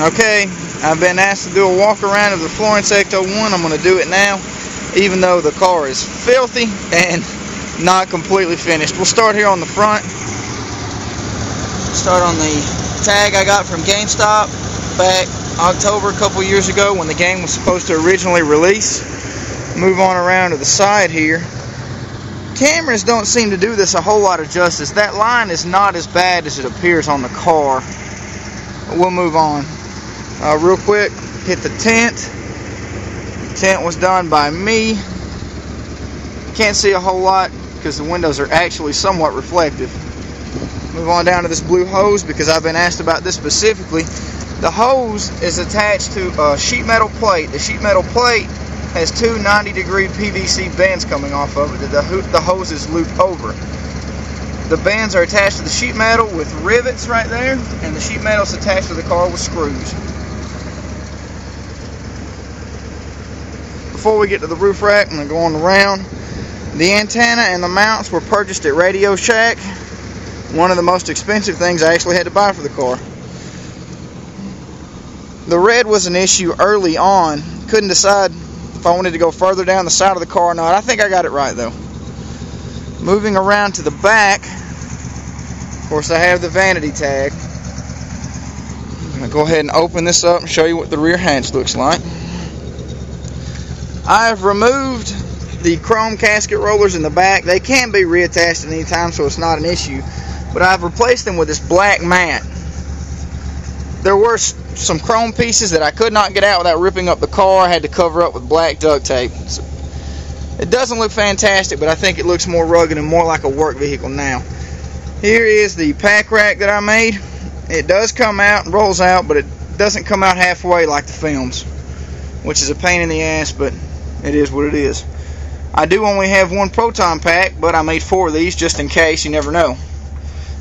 Okay, I've been asked to do a walk around of the Florence Ecto-1. I'm going to do it now, even though the car is filthy and not completely finished. We'll start here on the front. Start on the tag I got from GameStop back October a couple years ago when the game was supposed to originally release. Move on around to the side here. Cameras don't seem to do this a whole lot of justice. That line is not as bad as it appears on the car. We'll move on. Real quick, hit the tent. The tent was done by me. Can't see a whole lot because the windows are actually somewhat reflective. Move on down to this blue hose because I've been asked about this specifically. The hose is attached to a sheet metal plate. The sheet metal plate has two 90-degree PVC bends coming off of it. The hose is looped over. The bends are attached to the sheet metal with rivets right there, and the sheet metal is attached to the car with screws. Before we get to the roof rack, I'm going to go on around. The antenna and the mounts were purchased at Radio Shack. One of the most expensive things I actually had to buy for the car. The red was an issue early on. Couldn't decide if I wanted to go further down the side of the car or not. I think I got it right though. Moving around to the back, of course I have the vanity tag. I'm going to go ahead and open this up and show you what the rear hatch looks like. I have removed the chrome casket rollers in the back. They can be reattached at any time, so it's not an issue. But I've replaced them with this black mat. There were some chrome pieces that I could not get out without ripping up the car. I had to cover up with black duct tape. So it doesn't look fantastic, but I think it looks more rugged and more like a work vehicle now. Here is the pack rack that I made. It does come out and rolls out, but it doesn't come out halfway like the films, which is a pain in the ass, but it is what it is. I do only have one proton pack, but I made 4 of these just in case. You never know.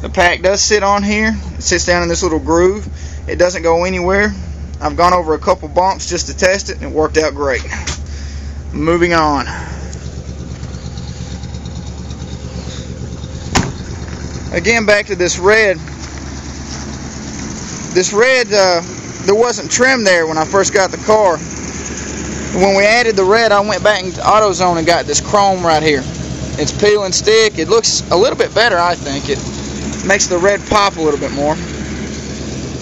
The pack does sit on here. It sits down in this little groove. It doesn't go anywhere. I've gone over a couple bumps just to test it, and it worked out great. Moving on. Again, back to this red. This red, there wasn't trim there when I first got the car. When we added the red, I went back into AutoZone and got this chrome right here. It's peel and stick. It looks a little bit better, I think. It makes the red pop a little bit more.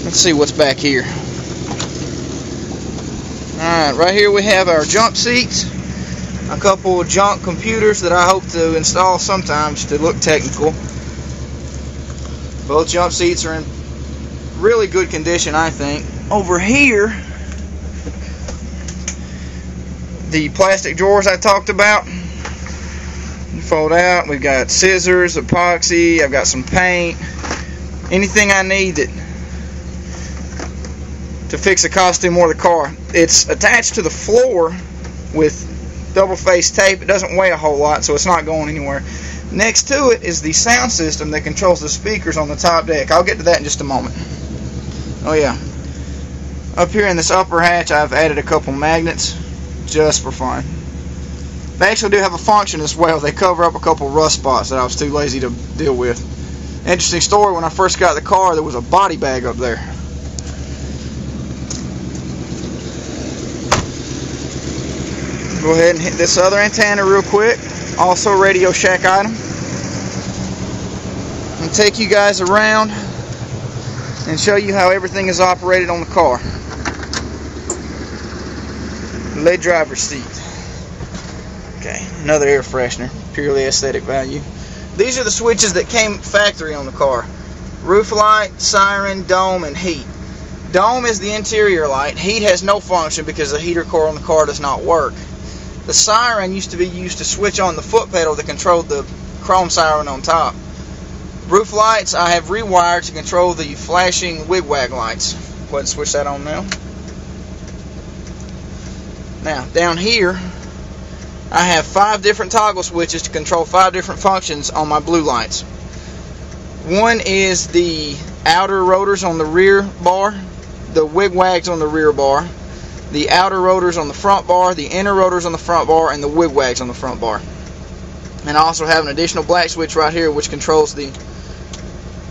Let's see what's back here. Alright, right here we have our jump seats. A couple of junk computers that I hope to install sometimes to look technical. Both jump seats are in really good condition, I think. Over here, the plastic drawers I talked about, fold out. We've got scissors, epoxy, I've got some paint, anything I need to fix the costume or the car. It's attached to the floor with double-faced tape. It doesn't weigh a whole lot, so it's not going anywhere. Next to it is the sound system that controls the speakers on the top deck. I'll get to that in just a moment. Oh yeah. Up here in this upper hatch, I've added a couple magnets just for fun. They actually do have a function as well. They cover up a couple rust spots that I was too lazy to deal with. Interesting story, when I first got the car, there was a body bag up there. Go ahead and hit this other antenna real quick. Also a Radio Shack item. I'll take you guys around and show you how everything is operated on the car. Lead driver's seat. Okay, another air freshener, purely aesthetic value. These are the switches that came factory on the car. Roof light, siren, dome, and heat. Dome is the interior light. Heat has no function because the heater core on the car does not work. The siren used to be used to switch on the foot pedal that controlled the chrome siren on top. Roof lights I have rewired to control the flashing wigwag lights. Go ahead and switch that on now. Now, down here, I have 5 different toggle switches to control 5 different functions on my blue lights. One is the outer rotors on the rear bar, the wigwags on the rear bar, the outer rotors on the front bar, the inner rotors on the front bar, and the wigwags on the front bar. And I also have an additional black switch right here which controls the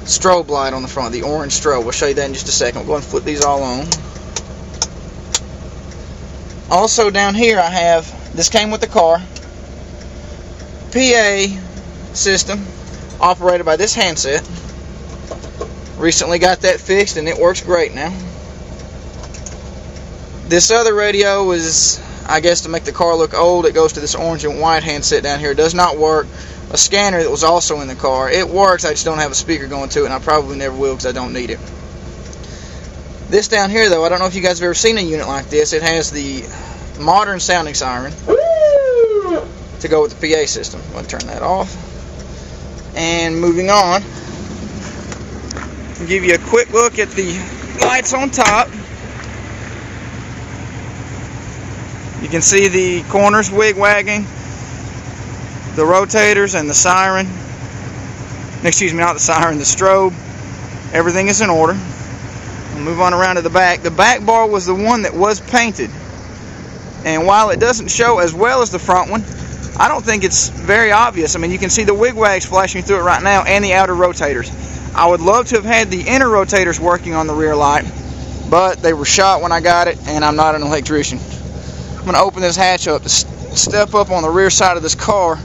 strobe light on the front, the orange strobe. We'll show you that in just a second. We'll go ahead and flip these all on. Also down here I have, this came with the car, PA system operated by this handset. Recently got that fixed and it works great now. This other radio was, I guess, to make the car look old. It goes to this orange and white handset down here. It does not work. A scanner that was also in the car. It works, I just don't have a speaker going to it, and I probably never will because I don't need it. This down here, though, I don't know if you guys have ever seen a unit like this. It has the modern sounding siren to go with the PA system. I'm going to turn that off. And moving on, I'll give you a quick look at the lights on top. You can see the corners wig-wagging, the rotators and the siren. Excuse me, not the siren, the strobe. Everything is in order. We'll move on around to the back. The back bar was the one that was painted. And while it doesn't show as well as the front one, I don't think it's very obvious. I mean, you can see the wig-wags flashing through it right now and the outer rotators. I would love to have had the inner rotators working on the rear light, but they were shot when I got it, and I'm not an electrician. I'm going to open this hatch up to step up on the rear side of this car,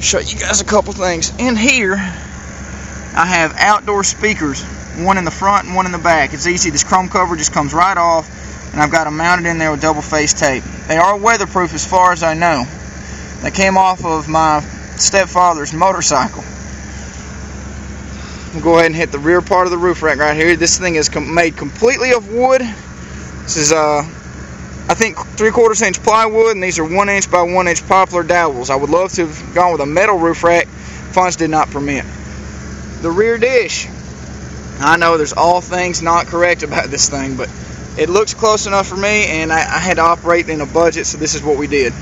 show you guys a couple things. In here, I have outdoor speakers, one in the front and one in the back. It's easy. This chrome cover just comes right off, and I've got them mounted in there with double-face tape. They are weatherproof as far as I know. They came off of my stepfather's motorcycle. We'll go ahead and hit the rear part of the roof rack right here. This thing is made completely of wood. This is I think 3/4 inch plywood, and these are 1 inch by 1 inch poplar dowels. I would love to have gone with a metal roof rack. Funds did not permit. The rear dish. I know there's all things not correct about this thing, but it looks close enough for me, and I had to operate in a budget, so this is what we did.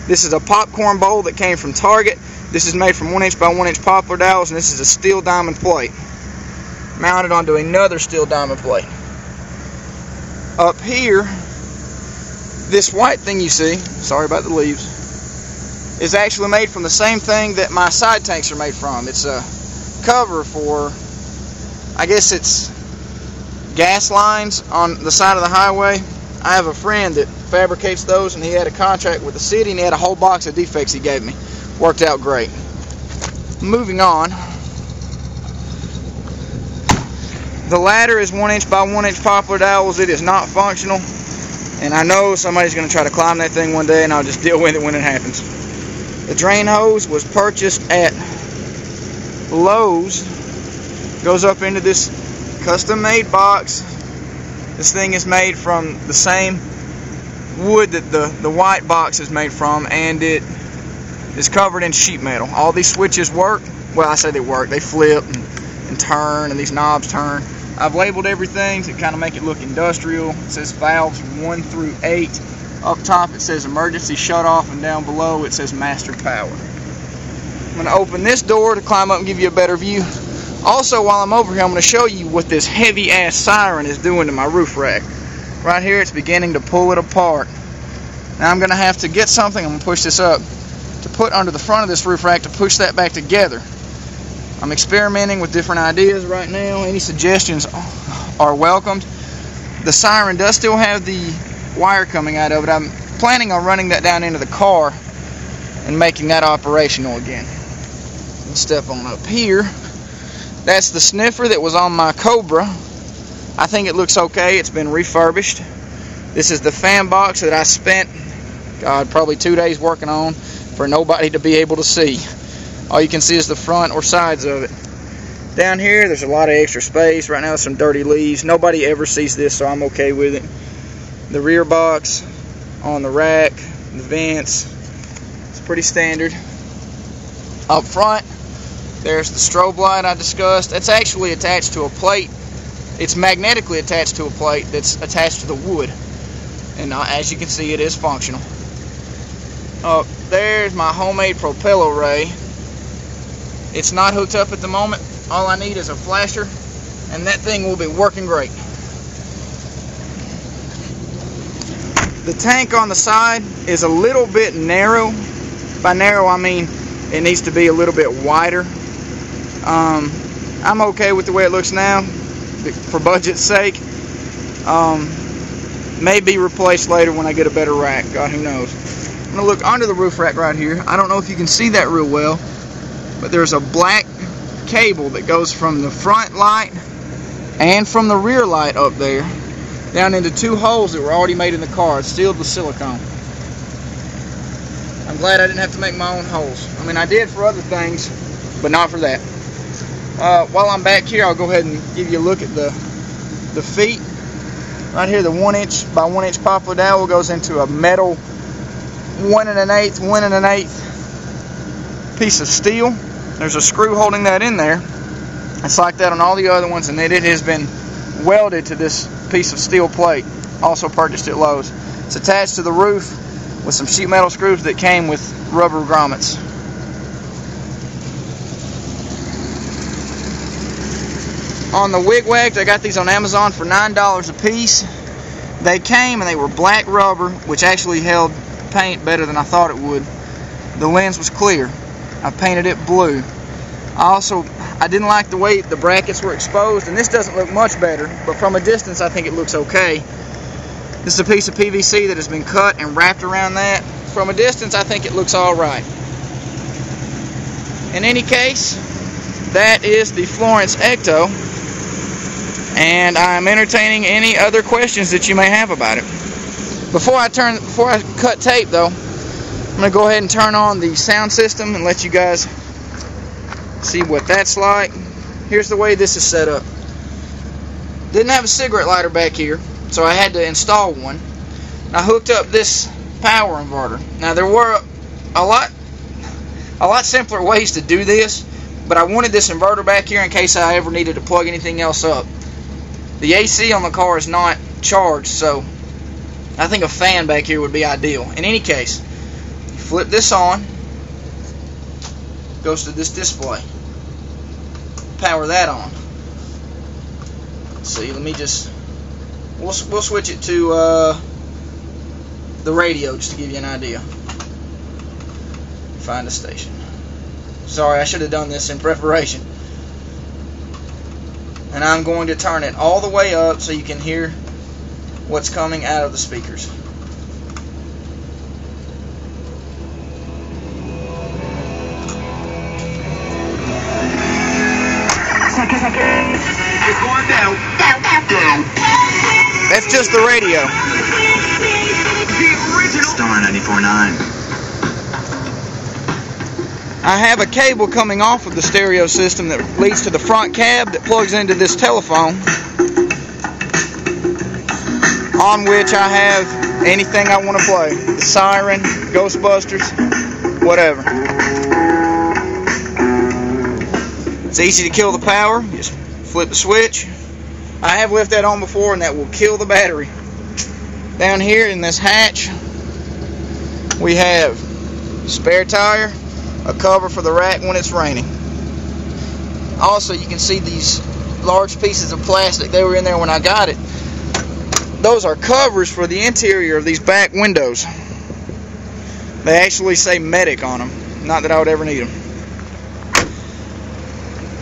This is a popcorn bowl that came from Target. This is made from 1 inch by 1 inch poplar dowels, and this is a steel diamond plate mounted onto another steel diamond plate. Up here, this white thing you see, sorry about the leaves, is actually made from the same thing that my side tanks are made from. It's a cover for, I guess it's gas lines on the side of the highway. I have a friend that fabricates those, and he had a contract with the city, and he had a whole box of defects he gave me. Worked out great. Moving on. The ladder is 1 inch by 1 inch poplar dowels. It is not functional. And I know somebody's going to try to climb that thing one day, and I'll just deal with it when it happens. The drain hose was purchased at Lowe's. Goes up into this custom-made box. This thing is made from the same wood that the white box is made from, and it is covered in sheet metal. All these switches work. Well, I say they work. They flip and turn, and these knobs turn. I've labeled everything to kind of make it look industrial. It says valves 1 through 8. Up top it says emergency shutoff, and down below it says master power. I'm going to open this door to climb up and give you a better view. Also, while I'm over here, I'm going to show you what this heavy ass siren is doing to my roof rack. Right here, it's beginning to pull it apart. Now I'm going to have to get something, I'm going to push this up, to put under the front of this roof rack to push that back together. I'm experimenting with different ideas right now. Any suggestions are welcomed. The siren does still have the wire coming out of it. I'm planning on running that down into the car and making that operational again. Let's step on up here. That's the sniffer that was on my Cobra. I think it looks okay. It's been refurbished. This is the fan box that I spent, God, probably 2 days working on for nobody to be able to see. All you can see is the front or sides of it. Down here, there's a lot of extra space. Right now, there's some dirty leaves. Nobody ever sees this, so I'm okay with it. The rear box on the rack, the vents, it's pretty standard. Up front, there's the strobe light I discussed. That's actually attached to a plate. It's magnetically attached to a plate that's attached to the wood. And as you can see, it is functional. Up there's my homemade propeller ray. It's not hooked up at the moment. All I need is a flasher, and that thing will be working great. The tank on the side is a little bit narrow. By narrow, I mean it needs to be a little bit wider. I'm okay with the way it looks now for budget's sake. May be replaced later when I get a better rack. God, who knows. I'm going to look under the roof rack right here. I don't know if you can see that real well, but there's a black cable that goes from the front light and from the rear light up there down into two holes that were already made in the car. It's sealed with silicone. I'm glad I didn't have to make my own holes. I mean, I did for other things, but not for that. While I'm back here, I'll go ahead and give you a look at the feet. Right here, the 1" by 1" poplar dowel goes into a metal 1 1/8 piece of steel. There's a screw holding that in there. It's like that on all the other ones, and it has been welded to this piece of steel plate. Also purchased at Lowe's. It's attached to the roof with some sheet metal screws that came with rubber grommets. On the wigwags, I got these on Amazon for $9 a piece. They came and they were black rubber, which actually held paint better than I thought it would. The lens was clear. I painted it blue. I didn't like the way the brackets were exposed, and this doesn't look much better, but from a distance I think it looks okay. This is a piece of PVC that has been cut and wrapped around that. From a distance I think it looks alright. In any case, that is the Florence Ecto, and I'm entertaining any other questions that you may have about it. Before I cut tape though, I'm going to go ahead and turn on the sound system and let you guys see what that's like. Here's the way this is set up. Didn't have a cigarette lighter back here, so I had to install one. I hooked up this power inverter. Now there were a lot simpler ways to do this, but I wanted this inverter back here in case I ever needed to plug anything else up. The AC on the car is not charged, so I think a fan back here would be ideal. In any case, you flip this on, goes to this display. Power that on. Let's see, let me just, we'll switch it to the radio just to give you an idea. Find a station. Sorry, I should have done this in preparation. And I'm going to turn it all the way up so you can hear what's coming out of the speakers. It's going down. That's just the radio. The original. Star 94.9. I have a cable coming off of the stereo system that leads to the front cab that plugs into this telephone, on which I have anything I want to play. The Siren, Ghostbusters, whatever. It's easy to kill the power. Just flip the switch. I have left that on before, and that will kill the battery. Down here in this hatch, we have spare tire, a cover for the rack when it's raining. Also, you can see these large pieces of plastic. They were in there when I got it. Those are covers for the interior of these back windows. They actually say medic on them. Not that I would ever need them.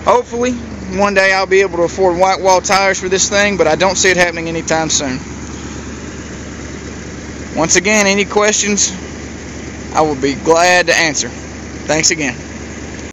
Hopefully, one day I'll be able to afford white wall tires for this thing, but I don't see it happening anytime soon. Once again, any questions, I will be glad to answer. Thanks again.